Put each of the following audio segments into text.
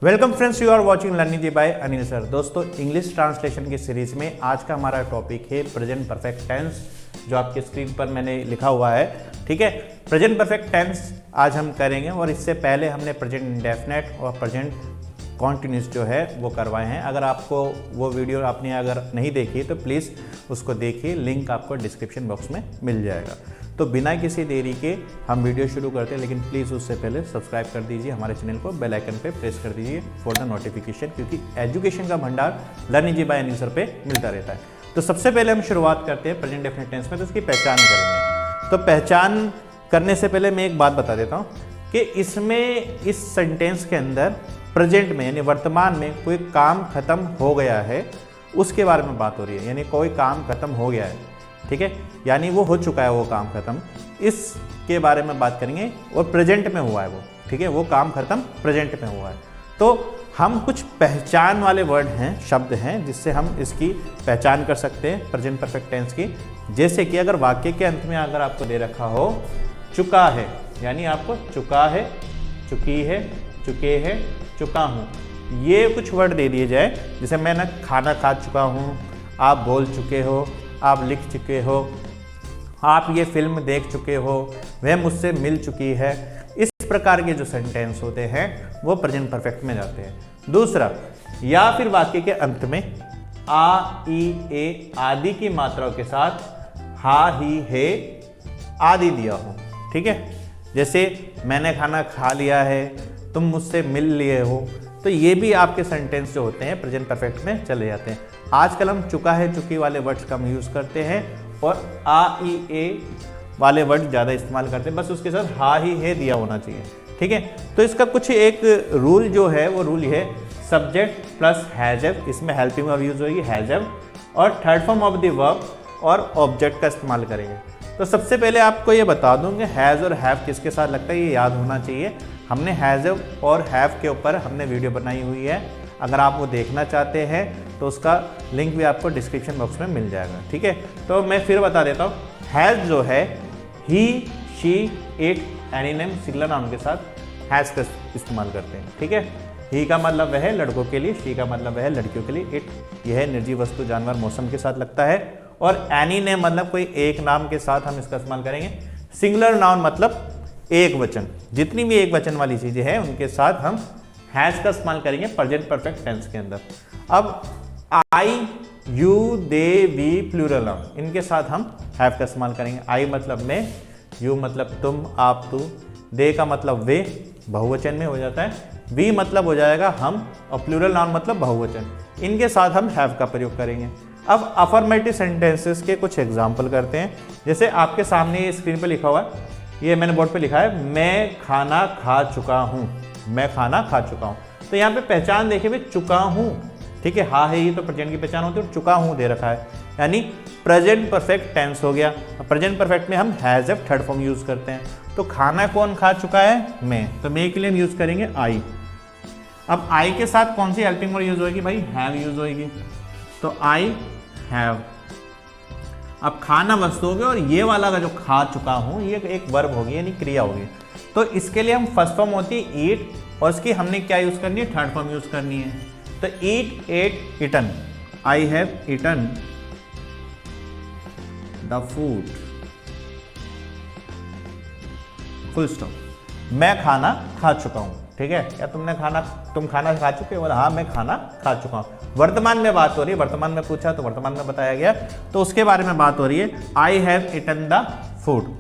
Welcome friends, you are watching learning G by Anil sir. दोस्तों, English translation की series में आज का हमारा टॉपिक है प्रेजेंट परफेक्ट टेंस, जो आपके स्क्रीन पर मैंने लिखा हुआ है। ठीक है, प्रेजेंट परफेक्ट टेंस आज हम करेंगे और इससे पहले हमने प्रेजेंट इंडेफिनिट और प्रेजेंट कॉन्टिन्यूस जो है वो करवाए हैं। अगर आपको वो वीडियो आपने अगर नहीं देखी तो प्लीज़ उसको देखिए, लिंक आपको डिस्क्रिप्शन बॉक्स में मिल जाएगा। तो बिना किसी देरी के हम वीडियो शुरू करते हैं, लेकिन प्लीज़ उससे पहले सब्सक्राइब कर दीजिए हमारे चैनल को, बेल आइकन पे प्रेस कर दीजिए फॉर द नोटिफिकेशन, क्योंकि एजुकेशन का भंडार learning G by Anil sir पे मिलता रहता है। तो सबसे पहले हम शुरुआत करते हैं प्रेजेंट डेफिनेट टेंस में, तो उसकी पहचान करेंगे। तो पहचान करने से पहले मैं एक बात बता देता हूँ कि इसमें इस सेंटेंस के अंदर प्रेजेंट में यानी वर्तमान में कोई काम खत्म हो गया है उसके बारे में बात हो रही है, यानी कोई काम खत्म हो गया है। ठीक है, यानी वो हो चुका है वो काम खत्म, इसके बारे में बात करेंगे। और प्रेजेंट में हुआ है वो, ठीक है, वो काम खत्म प्रेजेंट में हुआ है। तो हम कुछ पहचान वाले वर्ड हैं, शब्द हैं, जिससे हम इसकी पहचान कर सकते हैं प्रेजेंट परफेक्ट टेंस की। जैसे कि अगर वाक्य के अंत में अगर आपको दे रखा हो चुका है, यानी आपको चुका है, चुकी है, चुके हैं, चुका हूँ, ये कुछ वर्ड दे दिए जाए। जैसे मैं ना खाना खा चुका हूँ, आप बोल चुके हो, आप लिख चुके हो, आप ये फिल्म देख चुके हो, वह मुझसे मिल चुकी है। इस प्रकार के जो सेंटेंस होते हैं वो प्रेजेंट परफेक्ट में जाते हैं। दूसरा, या फिर वाक्य के अंत में आ, ई, ए आदि की मात्राओं के साथ हा, ही, हे आदि दिया हो। ठीक है, जैसे मैंने खाना खा लिया है, तुम मुझसे मिल लिए हो, तो ये भी आपके सेंटेंस जो होते हैं प्रेजेंट परफेक्ट में चले जाते हैं। आजकल हम चुका है, चुकी वाले वर्ड्स कम यूज़ करते हैं और आ, ई, ए वाले वर्ड ज़्यादा इस्तेमाल करते हैं, बस उसके साथ हा, ही, हे दिया होना चाहिए। ठीक है, तो इसका कुछ एक रूल जो है वो रूल है सब्जेक्ट प्लस हैज़, इसमें हेल्पिंग वर्ब यूज होगी हैज़, और third form of the verb और ऑब्जेक्ट का इस्तेमाल करेंगे। तो सबसे पहले आपको ये बता दूँ कि हैज़ और हैव किसके साथ लगता है, ये याद होना चाहिए। हमने हैज़ और हैव के ऊपर हमने वीडियो बनाई हुई है, अगर आप वो देखना चाहते हैं तो उसका लिंक भी आपको डिस्क्रिप्शन बॉक्स में मिल जाएगा। ठीक है, तो मैं फिर बता देता हूँ। हैज़ जो है he, she, it, any name singular noun के साथ हैज़ का इस्तेमाल करते हैं। ठीक है, ही का मतलब वह है लड़कों के लिए, शी का मतलब वह है लड़कियों के लिए, इट यह है निर्जीव वस्तु, जानवर, मौसम के साथ लगता है, और एनी नेम मतलब कोई एक नाम के साथ हम इसका इस्तेमाल करेंगे। सिंगुलर नाउन मतलब एक वचन, जितनी भी एक वचन वाली चीज़ें हैं उनके साथ हम हैज़ का इस्तेमाल करेंगे प्रेजेंट परफेक्ट टेंस के अंदर। अब I, you, they, we plural noun, इनके साथ हम हैव का इस्तेमाल करेंगे। आई मतलब मैं, यू मतलब तुम, आप, तू, दे का मतलब वे, बहुवचन में हो जाता है, वी मतलब हो जाएगा हम, और प्लूरल नाउन मतलब बहुवचन, इनके साथ हम हैव का प्रयोग करेंगे। अब अफर्मेटिव सेंटेंसेस के कुछ एग्जाम्पल करते हैं। जैसे आपके सामने ये स्क्रीन पर लिखा हुआ है, ये मैंने बोर्ड पे लिखा है, मैं खाना खा चुका हूँ, मैं खाना खा चुका हूँ। तो यहाँ पे पहचान देखिए भाई, चुका हूँ, ठीक है, हाँ है, ये तो प्रेजेंट की पहचान होती है, और चुका हूँ दे रखा है, यानी प्रेजेंट परफेक्ट टेंस हो गया। प्रेजेंट परफेक्ट में हम has F third form use करते हैं। तो खाना कौन खा चुका है, मैं, तो मैं के लिए हम यूज करेंगे आई। अब आई के साथ कौन सी हेल्पिंग वर्ड यूज होगी भाई, हैव यूज होगी, तो आई हैव। अब खाना वस्तु हो गया, और ये वाला का जो खा चुका हूँ ये एक वर्ब होगी, यानी क्रिया होगी। तो इसके लिए हम फर्स्ट फॉर्म होती है ईट, और इसकी हमने क्या यूज करनी है, थर्ड फॉर्म यूज करनी है। तो eat, ate, eaten, I have eaten the food, full stop. मैं खाना खा चुका हूँ। ठीक है, या तुम खाना खा चुके हो, हाँ मैं खाना खा चुका हूँ। वर्तमान में बात हो रही है, वर्तमान में पूछा तो वर्तमान में बताया गया, तो उसके बारे में बात हो रही है, I have eaten the food.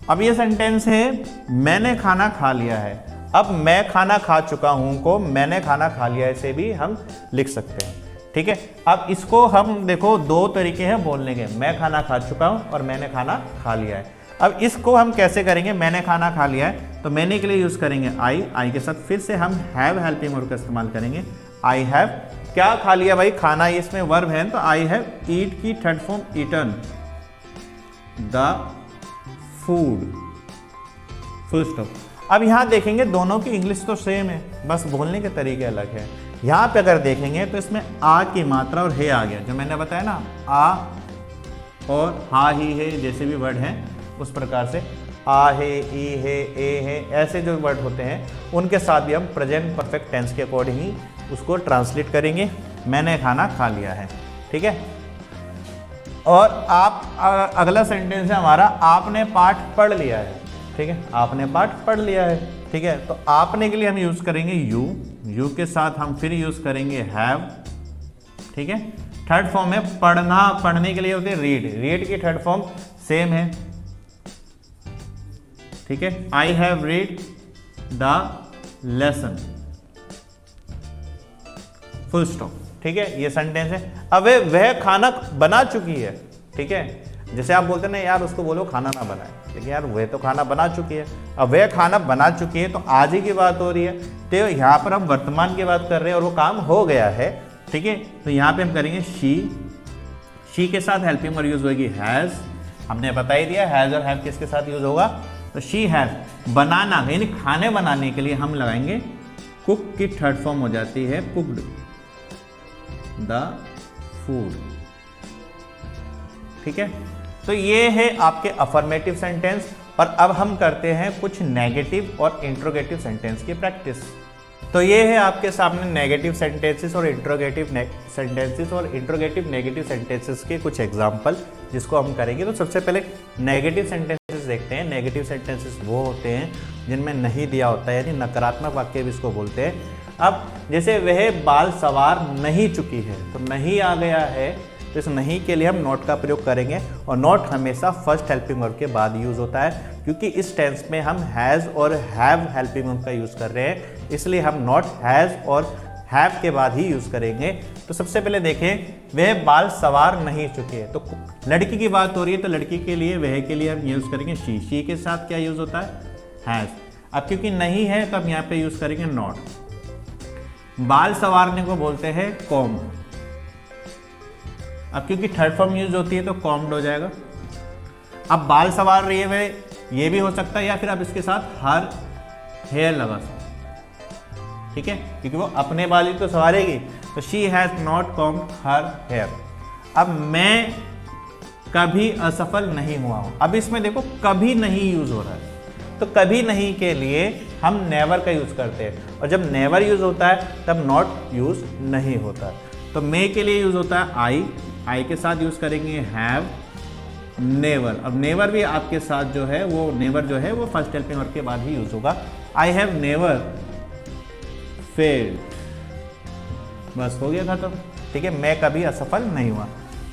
अब ये सेंटेंस है मैंने खाना खा लिया है। अब मैं खाना खा चुका हूँ को मैंने खाना खा लिया है से भी हम लिख सकते हैं। ठीक है, अब इसको हम देखो दो तरीके हैं बोलने के, मैं खाना खा चुका हूँ और मैंने खाना खा लिया है। अब इसको हम कैसे करेंगे, मैंने खाना खा लिया है, तो मैंने के लिए यूज करेंगे आई के साथ फिर से हम हैव हेल्पिंग वर्ब का इस्तेमाल करेंगे। आई हैव क्या खा लिया भाई, खाना इसमें वर्ब है, तो आई हैव ईट की third form eaten the food, full stop. अब यहाँ देखेंगे दोनों की इंग्लिश तो सेम है, बस बोलने के तरीके अलग है। यहाँ पे अगर देखेंगे तो इसमें आ की मात्रा और हे आ गया, जो मैंने बताया ना, आ और हा, ही, है जैसे भी वर्ड हैं उस प्रकार से आ है, ई है, ए है, ऐसे जो वर्ड होते हैं उनके साथ भी हम प्रेजेंट परफेक्ट टेंस के अकॉर्डिंग ही उसको ट्रांसलेट करेंगे। मैंने खाना खा लिया है, ठीक है। और आप अगला सेंटेंस है हमारा, आपने पाठ पढ़ लिया है, ठीक है। आपने पाठ पढ़ लिया है, ठीक है। तो आपने के लिए हम यूज करेंगे यू के साथ हम फिर यूज करेंगे हैव, ठीक है। थर्ड फॉर्म है पढ़ना, पढ़ने के लिए होते हैं रीड की थर्ड फॉर्म सेम है, ठीक है। I have read the lesson, full stop, ठीक है। ये सेंटेंस है। अब वह खाना बना चुकी है, ठीक है। जैसे आप बोलते हैं ना यार उसको बोलो खाना ना बनाए, लेकिन यार वह तो खाना बना चुकी है। अब वह खाना बना चुकी है तो आज ही की बात हो रही है, तो यहाँ पर हम वर्तमान की बात कर रहे हैं और वो काम हो गया है, ठीक है। तो यहाँ पे हम करेंगे शी के साथ हेल्पिंग वर्ब यूज होगी हैज, हमने बता ही दिया हैज और हैव किसके साथ यूज होगा, तो शी हैज। बनाना यानी खाने बनाने के लिए हम लगाएंगे कुक की थर्ड फॉर्म हो जाती है कुक्ड द फूड, ठीक है। तो ये है आपके अफर्मेटिव सेंटेंस। और अब हम करते हैं कुछ नेगेटिव और इंट्रोगेटिव सेंटेंस की प्रैक्टिस। तो ये है आपके सामने नेगेटिव सेंटेंसेस और इंट्रोगेटिव सेंटेंसेस और इंट्रोगेटिव नेगेटिव सेंटेंसेस के कुछ एग्जांपल जिसको हम करेंगे। तो सबसे पहले नेगेटिव सेंटेंसेस देखते हैं। नेगेटिव सेंटेंसेस वो होते हैं जिनमें नहीं दिया होता है, यानी नकारात्मक वाक्य भी इसको बोलते हैं। अब जैसे वह बाल सवार नहीं चुकी है, तो नहीं आ गया है, तो इस नहीं के लिए हम नॉट का प्रयोग करेंगे। और नॉट हमेशा फर्स्ट हेल्पिंग वर्ब के बाद यूज होता है, क्योंकि इस टेंस में हम हैज़ और हैव हेल्पिंग वर्ब का यूज कर रहे हैं, इसलिए हम नॉट हैज़ और हैव के बाद ही यूज करेंगे। तो सबसे पहले देखें, वह बाल सवार नहीं चुके हैं, तो लड़की की बात हो रही है, तो लड़की के लिए वह के लिए हम यूज करेंगे शी के साथ क्या यूज होता है हैज़। अब क्योंकि नहीं है तो हम यहाँ पे यूज करेंगे नॉट। बाल संवारने को बोलते हैं कॉम्ब, अब क्योंकि थर्ड फॉर्म यूज होती है तो कॉम्ड हो जाएगा। अब बाल संवार रही है वह, ये भी हो सकता है, या फिर आप इसके साथ हर हेयर लगा सकते, ठीक है, क्योंकि वो अपने बाल ही तो संवारेगी। तो she has not combed her hair. अब मैं कभी असफल नहीं हुआ हूं, अब इसमें देखो कभी नहीं यूज हो रहा है, तो कभी नहीं के लिए हम नेवर का यूज करते हैं, और जब नेवर यूज होता है तब नॉट यूज नहीं होता है। तो मे के लिए यूज होता है आई के साथ यूज करेंगे हैव, नेवर। अब नेवर भी आपके साथ जो है वो नेवर जो है वो फर्स्ट हेल्पिंग वर्ब के बाद ही यूज होगा। आई हैव नेवर फेल्ड, बस हो गया खत्म, ठीक है। मैं कभी असफल नहीं हुआ।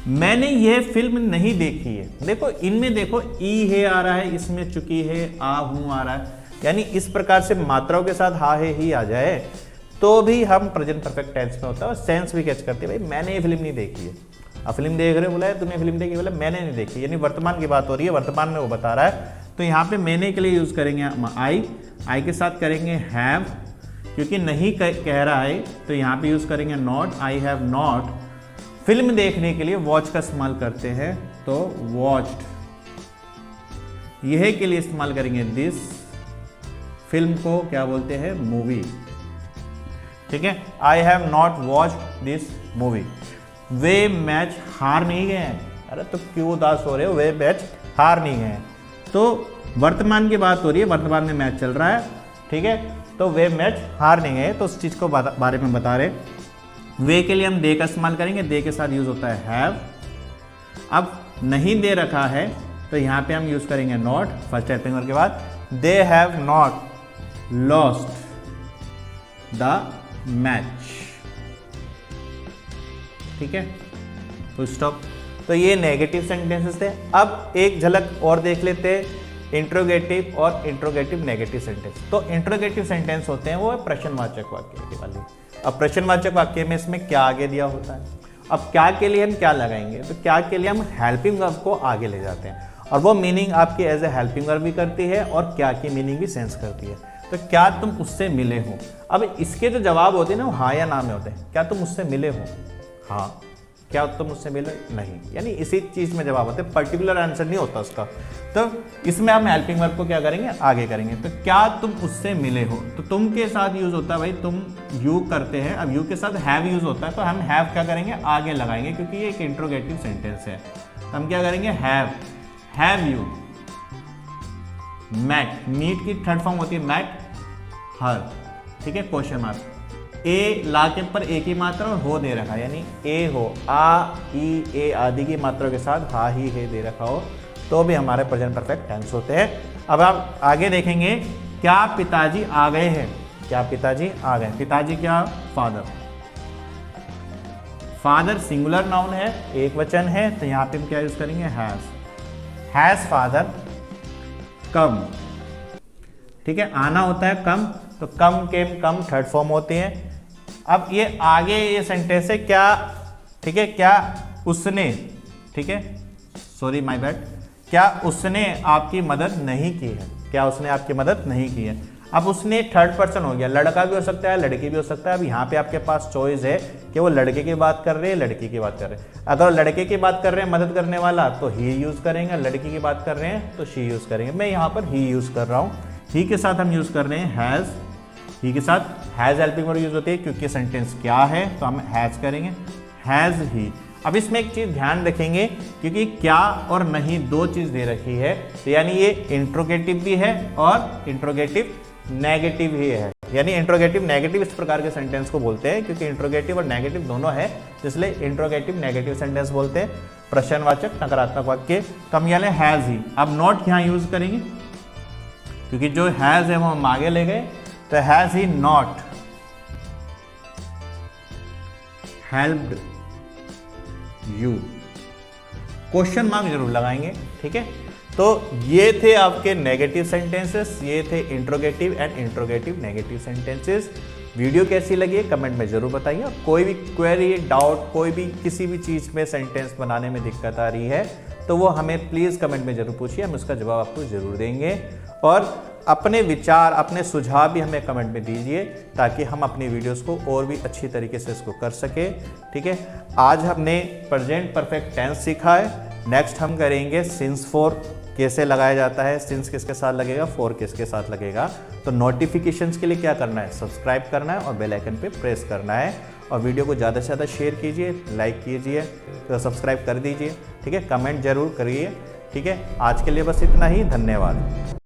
मैंने यह फिल्म नहीं देखी है, देखो इनमें देखो ई है आ रहा है, इसमें चुकी है आ हूं आ रहा है, यानी इस प्रकार से मात्राओं के साथ हा है ही आ जाए तो भी हम प्रेजेंट परफेक्ट टेंस में होता है, और सेंस भी कैच करते हैं। भाई मैंने ये फिल्म नहीं देखी है, अब फिल्म देख रहे हो, बोला है तुमने फिल्म देखी, बोला मैंने नहीं देखी, यानी वर्तमान की बात हो रही है, वर्तमान में वो बता रहा है। तो यहाँ पे मैंने के लिए यूज करेंगे आई के साथ करेंगे हैव, क्योंकि नहीं कह रहा है तो यहाँ पे यूज करेंगे not, I have not. Film देखने के लिए वॉच का इस्तेमाल करते हैं तो वॉच्ड, यह के लिए इस्तेमाल करेंगे दिस, फिल्म को क्या बोलते हैं मूवी, ठीक है। I have not watched this movie. Way match हार नहीं गए हैं, अरे तो क्यों उदास हो रहे हो, वे मैच हार नहीं गए। तो वर्तमान की बात हो रही है, वर्तमान में मैच चल रहा है, ठीक है। तो वे मैच हार नहीं गए, तो उस चीज़ को बारे में बता रहे। वे के लिए हम दे का इस्तेमाल करेंगे, दे के साथ यूज होता है हैव। अब नहीं दे रखा है तो यहाँ पे हम यूज करेंगे नॉट फर्स्ट हेल्पिंग वर्ब के बाद। They have not lost the match, ठीक है, फुल स्टॉप। तो ये नेगेटिव सेंटेंसेस थे। अब एक झलक और देख लेते हैं इंट्रोगेटिव और इंट्रोगेटिव नेगेटिव सेंटेंस। तो इंट्रोगेटिव सेंटेंस होते हैं वो है प्रश्नवाचक वाक्य की वाली। अब प्रश्नवाचक वाक्य में इसमें क्या आगे दिया होता है, अब क्या के लिए हम क्या लगाएंगे, तो क्या के लिए हम हेल्पिंग वर्ब को आगे ले जाते हैं, और वो मीनिंग आपकी एज ए हेल्पिंग वर्ब भी करती है और क्या की मीनिंग भी सेंस करती है। तो क्या तुम उससे मिले हो, अब इसके जो जवाब होते हैं ना वो हाँ या ना में होते हैं। क्या तुम उससे मिले हो, हाँ, क्या तुम उससे मिले, नहीं, यानी इसी चीज में जवाब होते हैं, पर्टिकुलर आंसर नहीं होता उसका। तो इसमें हम हेल्पिंग वर्ब को क्या करेंगे आगे करेंगे। तो क्या तुम उससे मिले हो, तो तुम के साथ यूज होता है, भाई तुम यू करते हैं, अब यू के साथ हैव यूज होता है, तो हम हैव क्या करेंगे आगे लगाएंगे, क्योंकि ये एक इंट्रोगेटिव सेंटेंस है। तो हम क्या करेंगे हैव यू मैट, मीट की थर्ड फॉर्म होती है मैट हर, ठीक है, क्वेश्चन मार्क। ए ला के पर ए की मात्रा और हो दे रखा है, यानी ए हो, आ ई ए आदि की मात्रा के साथ हा ही हे दे रखा हो तो भी हमारे प्रेजेंट परफेक्ट टेंस होते हैं। अब आप आगे देखेंगे, क्या पिताजी आ गए हैं, क्या पिताजी आ गए, पिताजी क्या, फादर। फादर सिंगुलर नाउन है, एक वचन है, तो यहाँ पे हम क्या यूज करेंगे, हैज फादर कम, ठीक है, आना होता है कम, तो कम केम कम थर्ड फॉर्म होती है। अब ये आगे ये सेंटेंस है क्या, ठीक है, क्या उसने, ठीक है, सॉरी माय बैड, क्या उसने आपकी मदद नहीं की है, क्या उसने आपकी मदद नहीं की है। अब उसने थर्ड पर्सन हो गया, लड़का भी हो सकता है लड़की भी हो सकता है। अब यहाँ पे आपके पास चॉइस है कि वो लड़के की बात कर रहे हैं लड़की की बात कर रहे हैं। अगर लड़के की बात कर रहे हैं मदद करने वाला तो ही यूज करेंगे, लड़की की बात कर रहे हैं तो शी यूज करेंगे। मैं यहाँ पर ही यूज कर रहा हूँ, ही के साथ हम यूज कर रहे हैं हैज, ही के साथ हैज हेल्पिंग वर्ड यूज होती है क्योंकि सेंटेंस क्या है तो हम हैज करेंगे, हैज ही। अब इसमें एक चीज ध्यान रखेंगे क्योंकि क्या और नहीं दो चीज दे रखी है, तो यानी ये इंट्रोगेटिव भी है और इंट्रोगेटिव नेगेटिव ही है। यानी इंट्रोगेटिव नेगेटिव इस प्रकार के सेंटेंस को बोलते हैं क्योंकि इंट्रोगेटिव और नेगेटिव दोनों है, इसलिए इंट्रोगेटिव नेगेटिव सेंटेंस बोलते हैं। प्रश्नवाचक नकारात्मक वाक्य कम यानी हैज ही। अब नॉट यहाँ यूज करेंगे क्योंकि जो हैज है वो हम आगे ले गए, तो has he not helped you, question mark जरूर लगाएंगे, ठीक है। तो ये थे आपके नेगेटिव सेंटेंसेस, ये थे interrogative and interrogative negative sentences. Video कैसी लगी है कमेंट में जरूर बताइए। और कोई भी क्वेरी, डाउट, कोई भी किसी भी चीज़ में सेंटेंस बनाने में दिक्कत आ रही है तो वो हमें प्लीज़ कमेंट में जरूर पूछिए, हम उसका जवाब आपको जरूर देंगे। और अपने विचार, अपने सुझाव भी हमें कमेंट में दीजिए ताकि हम अपनी वीडियोस को और भी अच्छी तरीके से इसको कर सके, ठीक है। आज हमने प्रेजेंट परफेक्ट टेंस सीखा है, नेक्स्ट हम करेंगे सिंस फॉर कैसे लगाया जाता है, सिंस किसके साथ लगेगा, फॉर किसके साथ लगेगा। तो नोटिफिकेशंस के लिए क्या करना है, सब्सक्राइब करना है और बेल आइकन पे प्रेस करना है। और वीडियो को ज़्यादा से ज़्यादा शेयर कीजिए, लाइक कीजिए, तो सब्सक्राइब कर दीजिए, ठीक है, कमेंट जरूर करिए, ठीक है। आज के लिए बस इतना ही, धन्यवाद।